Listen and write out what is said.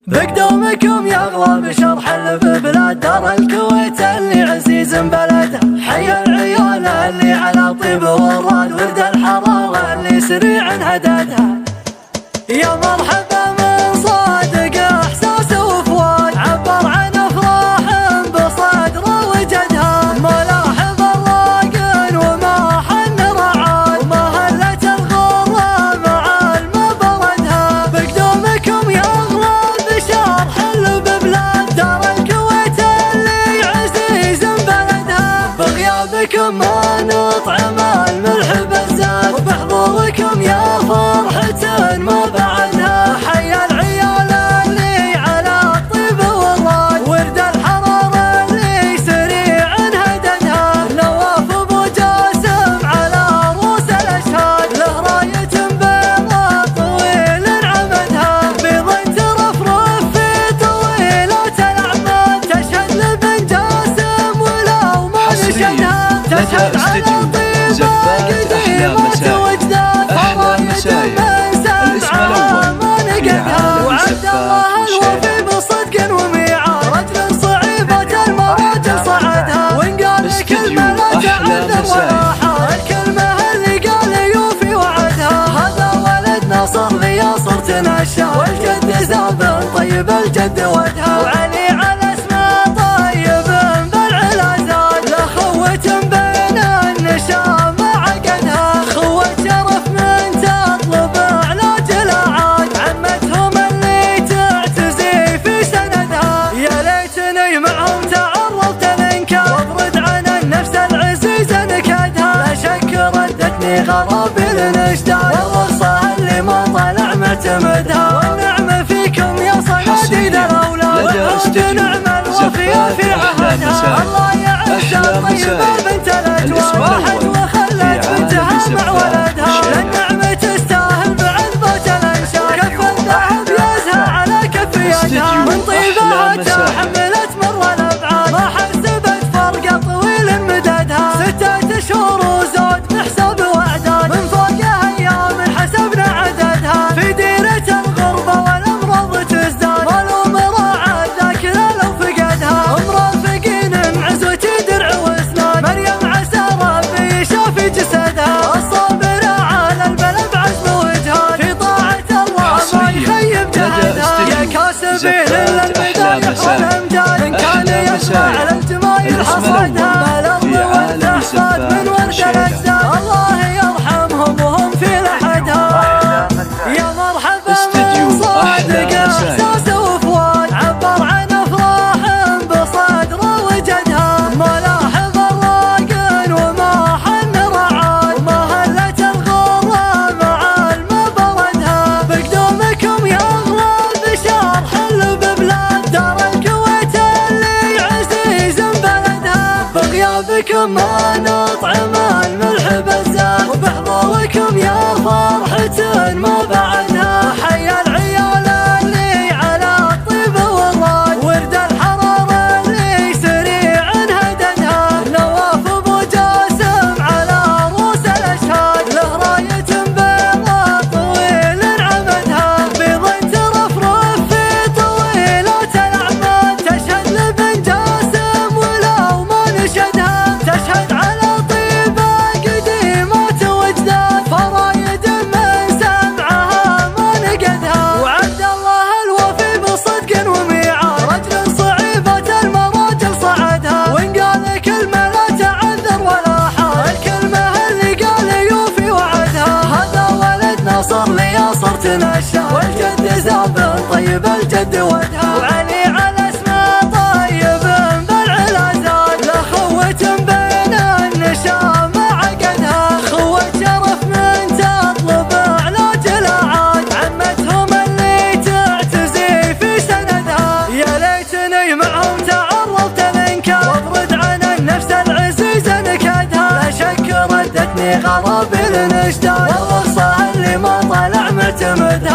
بقدومكم يغلى بشرح اللي في بلاد دار الكويت اللي عزيز بلدها. حي العيال اللي على طيب وراد ورد الحرارة اللي سريع هددها. يا مرحبا من صادق احساس وفؤاد عبر عن افراح بصدره وجدها. ملاحظ الراقن وما حن رعاد ومهلة الغرة مع المبردها. بقدومكم يغلى بشرح اللي ببلاد دار الكويت اللي عزيز بلدها. بغيابكم ما نطعم الملح بالزاد وبحضوركم يا فرحة ما بعدها. حي العيال اللي على الطيب والراد ورد الحرارة اللي سريع هددها. نواف ابو جاسم على رؤوس الاشهاد له راية بيضاء طويل عمدها. بيض ترفرف في طويلات الاعمال تشهد لبن جاسم ولو ما نشدها. تشهد على طيبة قديمة وجدان فرايد وعبد الله الوفي بصدق وميعاد رجل صعيبة المراجل صعدها. وان قال كلمة لا تعذر ولا حال الكلمة اللي قال يوفي وعدها. هذا ولد ناصر لي صرت نشا والجد زاب طيب الجد ودها. وعلي على اسمه طيب بالعلا زاد له خوة بين النشا ما عقدها. خوة شرف من تطلب علاج الأعاد عمتهم اللي تعتزي في سندها. يا ليتني معهم تعرضت الانكار وابرد عن النفس العزيزة نكدها. لا شك ردتني غرابيل نشداد والرصة اللي ما طلع معتمدها. والنعمة فيكم يا صناديد الأولاد والعود نعم الوفي في عهدها. الله يعز الطيبة بنت الأجواد راحت وخلت بنتها مع ولدها. للنعمة تستاهل بعذبة الأنشاد كف الذهب يزهى على كفيتها. من طيبها تحملت مر الأبعاد ما حسبت فرق طويل مددها. 6 أشهر وزود بحساب وأعداد من فوقها أيام حسبنا عددها. في ديرة الغربة والأمراض تزداد مالو مراعاة ذاكرة لو فقدها. مرافقين عزوتي درع واسناد مريم عسى ربي يشافي جسدها. الصابرة على البلا بعزم وجهاد في طاعة الله ما يخيب جهدها. يا كاسبين للمدايح والأمجاد إن كان يسمع للجمايل حصادها. الأرض والأحفاد من ورد الأجساد الله يرحمهم وهم في لحدها. يا مرحبا من صادق احساس وفؤاد عبر عن افراح بصدره وجدها. ملاحظ الراقن وما حن رعاد ومهلة الغرة مع المبردها. بقدومكم يغلى بشرح اللي ببلاد دار الكويت اللي عزيز بلدها. بغيابكم ما نطعم الملح بالزاد وبحضوركم يا فرحة ما بعدها. حي العيال اللي على الطيب والراد ورد الحرارة اللي سريع هددها. نواف ابو جاسم على رؤوس الاشهاد له راية بيضاء طويل عمدها. بيض ترفرف في طويلات الاعمال تشهد لبن جاسم ولو ما نشدها. تشهد على طيبة قديمة وجدان فرايد من سمعها ما نقدها. وعبد الله الوفي بصدق وميعاد رجل صعيبة المراجل صعدها. وان قال كلمة لا تعذر ولا حال الكلمة اللي قال يوفي وعدها. هذا ولد ناصر لي صرت نشا والجد زاب طيب الجد ودها. وعلي على اسمه طيب بالعلا زاد له خوة بين النشا ما عقدها. خوة شرف من تطلب علاج الأعاد عمتهم اللي تعتزي في سندها. يا ليتني معهم تعرضت الانكار وابرد عن النفس العزيزة نكدها. لا شك ردتني غرابيل نشداد والرصة اللي ما طلع معتمدها.